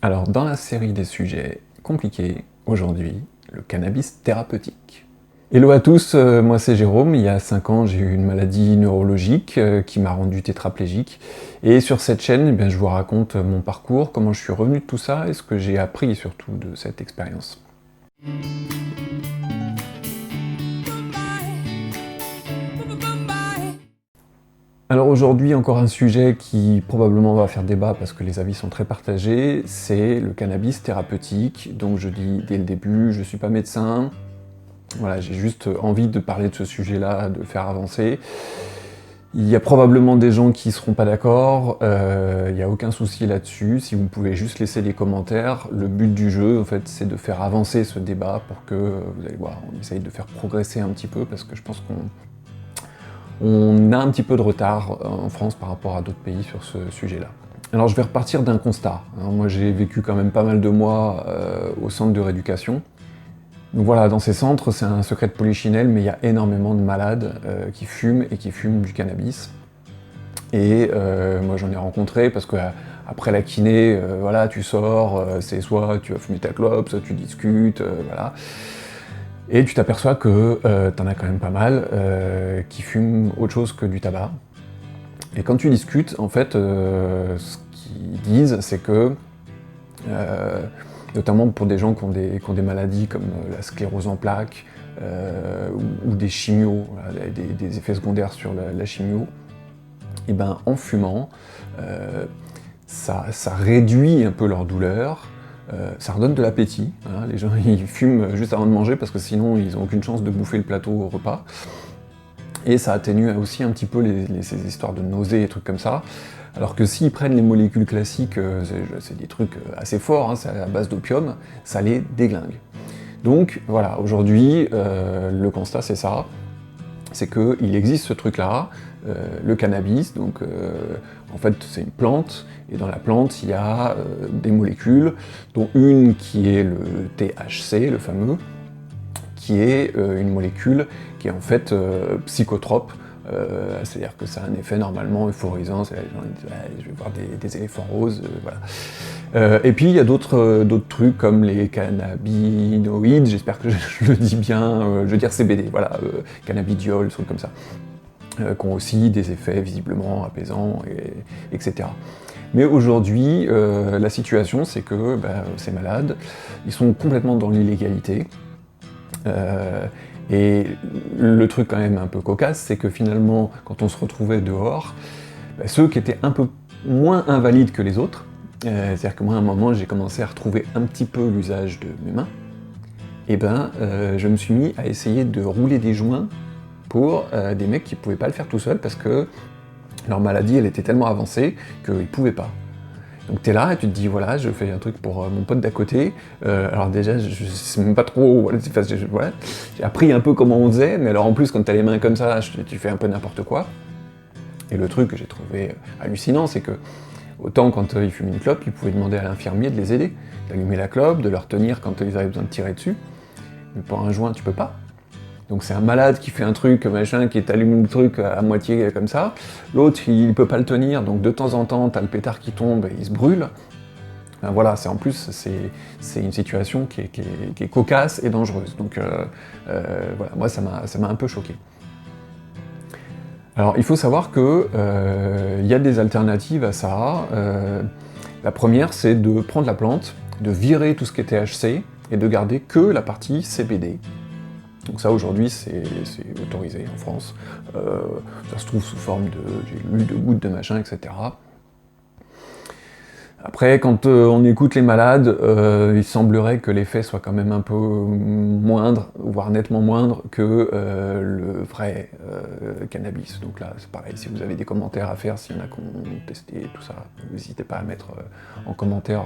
Alors, dans la série des sujets compliqués, aujourd'hui, le cannabis thérapeutique. Hello à tous, moi c'est Jérôme. Il y a 5 ans, j'ai eu une maladie neurologique qui m'a rendu tétraplégique. Et sur cette chaîne, je vous raconte mon parcours, comment je suis revenu de tout ça et ce que j'ai appris surtout de cette expérience. Alors aujourd'hui, encore un sujet qui probablement va faire débat parce que les avis sont très partagés, c'est le cannabis thérapeutique. Donc je dis dès le début, je ne suis pas médecin, voilà, j'ai juste envie de parler de ce sujet-là, de faire avancer. Il y a probablement des gens qui ne seront pas d'accord, il n'y a aucun souci là-dessus, si vous pouvez juste laisser des commentaires. Le but du jeu, en fait, c'est de faire avancer ce débat pour que, vous allez voir, on essaye de faire progresser un petit peu, parce que je pense qu'on a un petit peu de retard en France par rapport à d'autres pays sur ce sujet-là. Alors je vais repartir d'un constat. Moi j'ai vécu quand même pas mal de mois au centre de rééducation. Donc voilà, dans ces centres, c'est un secret de polichinelle, mais il y a énormément de malades qui fument et qui fument du cannabis. Et moi j'en ai rencontré parce que après la kiné, voilà, tu sors, c'est soit tu vas fumer ta clope, soit tu discutes, voilà. Et tu t'aperçois que t'en as quand même pas mal qui fument autre chose que du tabac. Et quand tu discutes, en fait, ce qu'ils disent, c'est que notamment pour des gens qui ont des maladies comme la sclérose en plaques ou des chimios, voilà, des effets secondaires sur la chimio, et ben en fumant, ça réduit un peu leur douleur, ça redonne de l'appétit. Hein, les gens ils fument juste avant de manger parce que sinon ils n'ont aucune chance de bouffer le plateau au repas. Et ça atténue aussi un petit peu ces histoires de nausées et trucs comme ça. Alors que s'ils prennent les molécules classiques, c'est des trucs assez forts, hein, c'est à base d'opium, ça les déglingue. Donc voilà, aujourd'hui, le constat c'est ça, c'est qu'il existe ce truc-là, le cannabis, donc en fait c'est une plante, et dans la plante il y a des molécules, dont une qui est le THC, le fameux, qui est une molécule qui est en fait psychotrope, c'est-à-dire que ça a un effet normalement euphorisant, c'est là les gens disent je vais voir des éléphants roses, voilà. Et puis il y a d'autres trucs comme les cannabinoïdes, j'espère que je le dis bien, je veux dire CBD, voilà, cannabidiol, trucs comme ça, qui ont aussi des effets visiblement apaisants, etc. Mais aujourd'hui, la situation c'est que ces malades, ils sont complètement dans l'illégalité. Et le truc quand même un peu cocasse, c'est que finalement, quand on se retrouvait dehors, ceux qui étaient un peu moins invalides que les autres, c'est-à-dire que moi à un moment j'ai commencé à retrouver un petit peu l'usage de mes mains, et je me suis mis à essayer de rouler des joints pour des mecs qui pouvaient pas le faire tout seuls parce que leur maladie elle était tellement avancée qu'ils pouvaient pas. Donc t'es là et tu te dis voilà, je fais un truc pour mon pote d'à côté. Alors déjà, je sais même pas trop. Voilà, j'ai appris un peu comment on faisait, mais alors en plus quand t'as les mains comme ça, tu fais un peu n'importe quoi. Et le truc que j'ai trouvé hallucinant, c'est que autant quand ils fument une clope, ils pouvaient demander à l'infirmier de les aider, d'allumer la clope, de leur tenir quand ils avaient besoin de tirer dessus. Mais pour un joint, tu peux pas. Donc c'est un malade qui fait un truc, machin, qui t'allume le truc à moitié comme ça. L'autre, il peut pas le tenir, donc de temps en temps, t'as le pétard qui tombe et il se brûle. Voilà, c'est en plus, c'est une situation qui est cocasse et dangereuse. Donc voilà, moi ça m'a un peu choqué. Alors il faut savoir que y a des alternatives à ça. La première, c'est de prendre la plante, de virer tout ce qui est THC et de garder que la partie CBD. Donc ça aujourd'hui c'est autorisé en France, ça se trouve sous forme de gouttes de machin, etc. Après quand on écoute les malades, il semblerait que l'effet soit quand même un peu moindre, voire nettement moindre que le vrai cannabis. Donc là c'est pareil, si vous avez des commentaires à faire, s'il y en a qui ont testé tout ça, n'hésitez pas à mettre en commentaire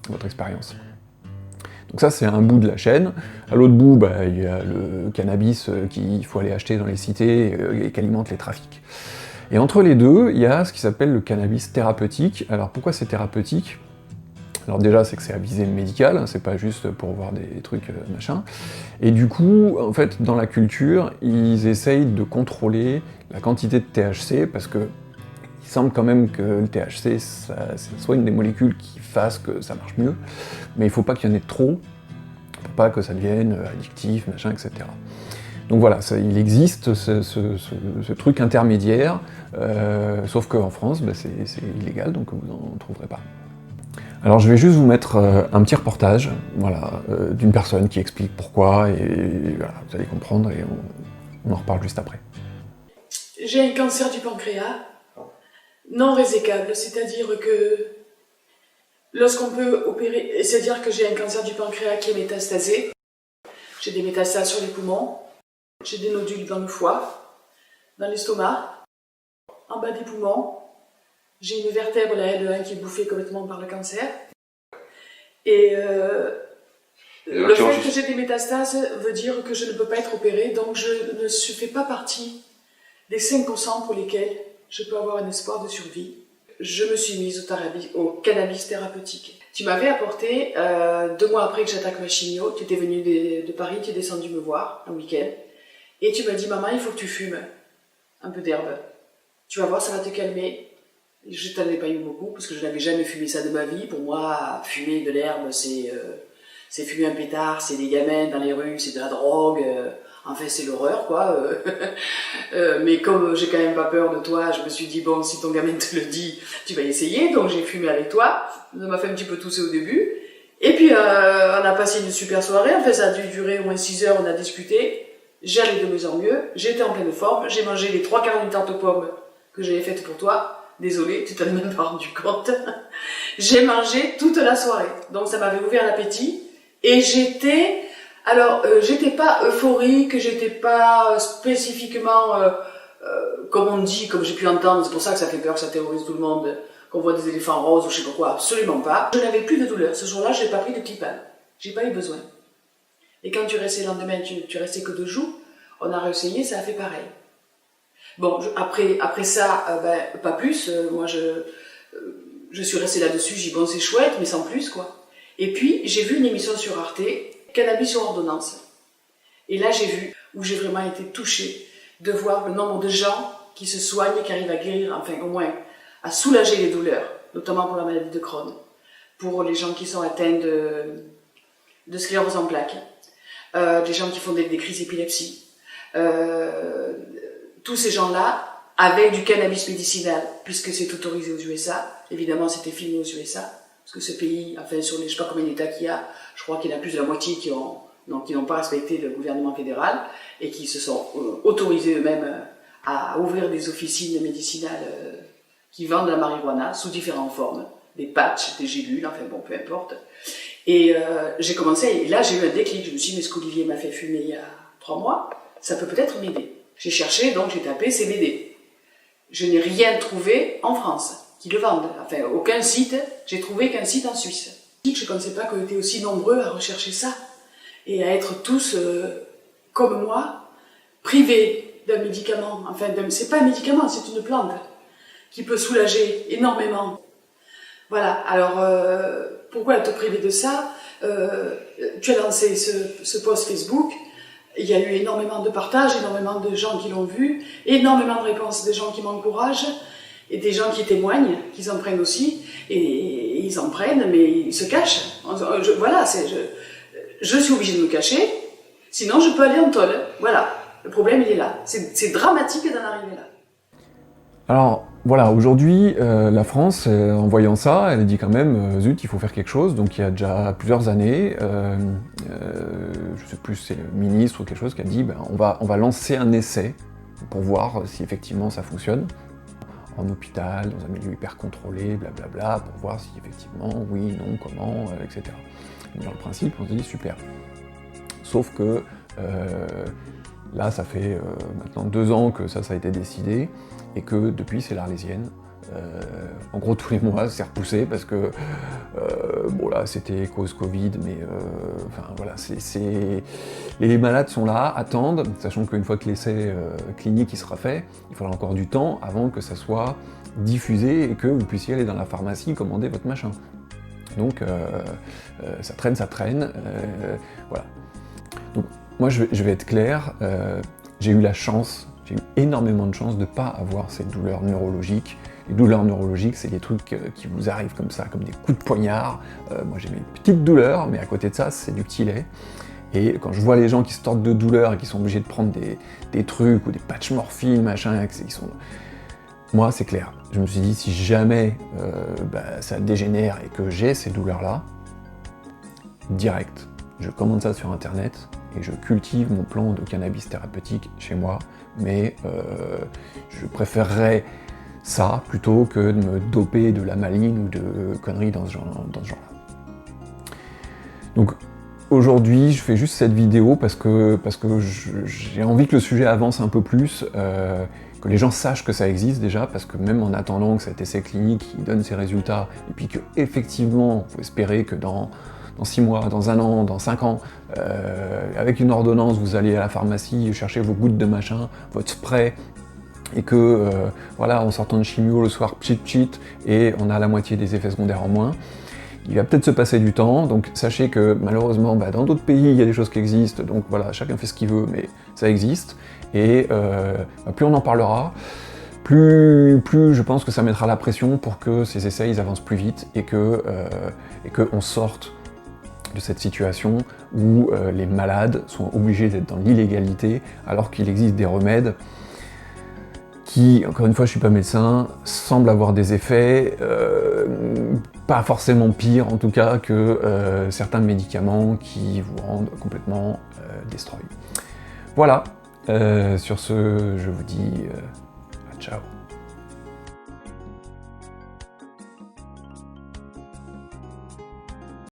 votre expérience. Donc ça c'est un bout de la chaîne. À l'autre bout, il y a le cannabis qu'il faut aller acheter dans les cités et qui alimente les trafics. Et entre les deux, il y a ce qui s'appelle le cannabis thérapeutique. Alors pourquoi c'est thérapeutique? Alors déjà, c'est que c'est à visée médicale, hein, c'est pas juste pour voir des trucs machin. Et du coup, en fait, dans la culture, ils essayent de contrôler la quantité de THC parce que Il semble quand même que le THC, c'est soit une des molécules qui fasse que ça marche mieux, mais il ne faut pas qu'il y en ait trop, pour pas que ça devienne addictif, machin, etc. Donc voilà, il existe ce truc intermédiaire, sauf qu'en France, c'est illégal, donc vous n'en trouverez pas. Alors je vais juste vous mettre un petit reportage, voilà, d'une personne qui explique pourquoi, et voilà, vous allez comprendre, et on en reparle juste après. J'ai un cancer du pancréas, non résécable, c'est-à-dire que lorsqu'on peut opérer, c'est-à-dire que j'ai un cancer du pancréas qui est métastasé, j'ai des métastases sur les poumons, j'ai des nodules dans le foie, dans l'estomac, en bas des poumons, j'ai une vertèbre, la L1, qui est bouffée complètement par le cancer. Et le fait que j'ai des métastases veut dire que je ne peux pas être opérée, donc je ne fais pas partie des 5% pour lesquels je peux avoir un espoir de survie. Je me suis mise au cannabis thérapeutique. Tu m'avais apporté, 2 mois après que j'attaque ma chimio, tu étais venue de Paris, tu es descendue me voir un week-end, et tu m'as dit « Maman, il faut que tu fumes un peu d'herbe. Tu vas voir, ça va te calmer. » Je t'en ai pas eu beaucoup, parce que je n'avais jamais fumé ça de ma vie. Pour moi, fumer de l'herbe, c'est fumer un pétard, c'est des gamins dans les rues, c'est de la drogue, enfin c'est l'horreur, quoi. Mais comme j'ai quand même pas peur de toi, je me suis dit, bon, si ton gamin te le dit, tu vas essayer, donc j'ai fumé avec toi. Ça m'a fait un petit peu tousser au début. Et puis, on a passé une super soirée, enfin ça a dû durer au moins 6 heures, on a discuté. J'allais de mieux en mieux, j'étais en pleine forme, j'ai mangé les 3 quarts d'une tarte aux pommes que j'avais faite pour toi. Désolée, tu t'en es même pas rendu compte. J'ai mangé toute la soirée, donc ça m'avait ouvert l'appétit. Et j'étais, alors j'étais pas euphorique, j'étais pas spécifiquement, comme on dit, comme j'ai pu entendre, c'est pour ça que ça fait peur, que ça terrorise tout le monde, qu'on voit des éléphants roses ou je sais pas quoi, absolument pas. Je n'avais plus de douleur, ce jour-là je n'ai pas pris de Clipal, j'ai pas eu besoin. Et quand tu restais le lendemain, tu restais que 2 jours, on a réessayé, ça a fait pareil. Bon, après ça, pas plus, moi je suis restée là-dessus, j'ai dit bon c'est chouette, mais sans plus quoi. Et puis j'ai vu une émission sur Arte, Cannabis sur ordonnance. Et là j'ai vu, où j'ai vraiment été touchée, de voir le nombre de gens qui se soignent, qui arrivent à guérir, enfin au moins à soulager les douleurs, notamment pour la maladie de Crohn, pour les gens qui sont atteints de sclérose en plaques, des gens qui font des crises d'épilepsie, tous ces gens-là, avec du cannabis médicinal, puisque c'est autorisé aux USA, évidemment c'était filmé aux USA, parce que ce pays, enfin sur les je sais pas combien d'États qu'il y a, je crois qu'il y en a plus de la moitié qui n'ont pas respecté le gouvernement fédéral, et qui se sont autorisés eux-mêmes à ouvrir des officines médicinales qui vendent la marijuana sous différentes formes, des patchs, des gélules, enfin bon, peu importe. Et j'ai commencé, et là j'ai eu un déclic, je me suis dit, mais ce qu'Olivier m'a fait fumer il y a 3 mois, ça peut peut-être m'aider. J'ai cherché, donc j'ai tapé CBD. Je n'ai rien trouvé en France qui le vendent. Enfin, aucun site, j'ai trouvé qu'un site en Suisse. Je ne pensais pas qu'on était aussi nombreux à rechercher ça et à être tous, comme moi, privés d'un médicament. Enfin, c'est pas un médicament, c'est une plante qui peut soulager énormément. Voilà, alors pourquoi te priver de ça? Tu as lancé ce post Facebook. Il y a eu énormément de partages, énormément de gens qui l'ont vu, énormément de réponses des gens qui m'encouragent, et des gens qui témoignent, qu'ils en prennent aussi, et ils en prennent, mais ils se cachent. Voilà, je suis obligée de me cacher, sinon je peux aller en tôle. Voilà, le problème il est là. C'est dramatique d'en arriver là. Alors voilà, aujourd'hui, la France, en voyant ça, elle dit quand même, zut, il faut faire quelque chose. Donc il y a déjà plusieurs années, je sais plus si c'est le ministre ou quelque chose qui a dit, ben, on va lancer un essai pour voir si effectivement ça fonctionne. En hôpital, dans un milieu hyper contrôlé, blablabla, pour voir si effectivement, oui, non, comment, etc. Donc, dans le principe, on se dit super. Sauf que là, ça fait maintenant 2 ans que ça a été décidé, et que depuis, c'est l'Arlésienne. En gros, tous les mois, c'est repoussé parce que, bon là, c'était cause Covid, mais enfin voilà, les malades sont là, attendent, sachant qu'une fois que l'essai clinique il sera fait, il faudra encore du temps avant que ça soit diffusé et que vous puissiez aller dans la pharmacie commander votre machin. Donc, ça traîne, voilà. Donc, moi, je vais être clair, j'ai eu énormément de chance de ne pas avoir cette douleur neurologique Les douleurs neurologiques, c'est des trucs qui vous arrivent comme ça, comme des coups de poignard. Moi j'ai mes petites douleurs, mais à côté de ça, c'est du petit lait. Et quand je vois les gens qui se tordent de douleur et qui sont obligés de prendre des trucs ou des patchs morphine, machin, qui sont... Moi, c'est clair. Je me suis dit, si jamais ça dégénère et que j'ai ces douleurs-là, direct, je commande ça sur Internet et je cultive mon plan de cannabis thérapeutique chez moi, mais je préférerais ça plutôt que de me doper de la maline ou de conneries dans ce genre-là. Donc aujourd'hui, je fais juste cette vidéo parce que j'ai envie que le sujet avance un peu plus, que les gens sachent que ça existe déjà, parce que même en attendant que cet essai clinique donne ses résultats, et puis que effectivement, il faut espérer que dans 6 mois, dans 1 an, dans 5 ans, avec une ordonnance, vous allez à la pharmacie chercher vos gouttes de machin, votre spray, et que, voilà, en sortant de chimio le soir, pchit, et on a la moitié des effets secondaires en moins. Il va peut-être se passer du temps, donc sachez que malheureusement, dans d'autres pays, il y a des choses qui existent, donc voilà, chacun fait ce qu'il veut, mais ça existe, et plus on en parlera, plus je pense que ça mettra la pression pour que ces essais ils avancent plus vite, et qu'on sorte de cette situation où les malades sont obligés d'être dans l'illégalité, alors qu'il existe des remèdes qui, encore une fois, je suis pas médecin, semblent avoir des effets pas forcément pires, en tout cas, que certains médicaments qui vous rendent complètement destroy. Voilà, sur ce, je vous dis ciao.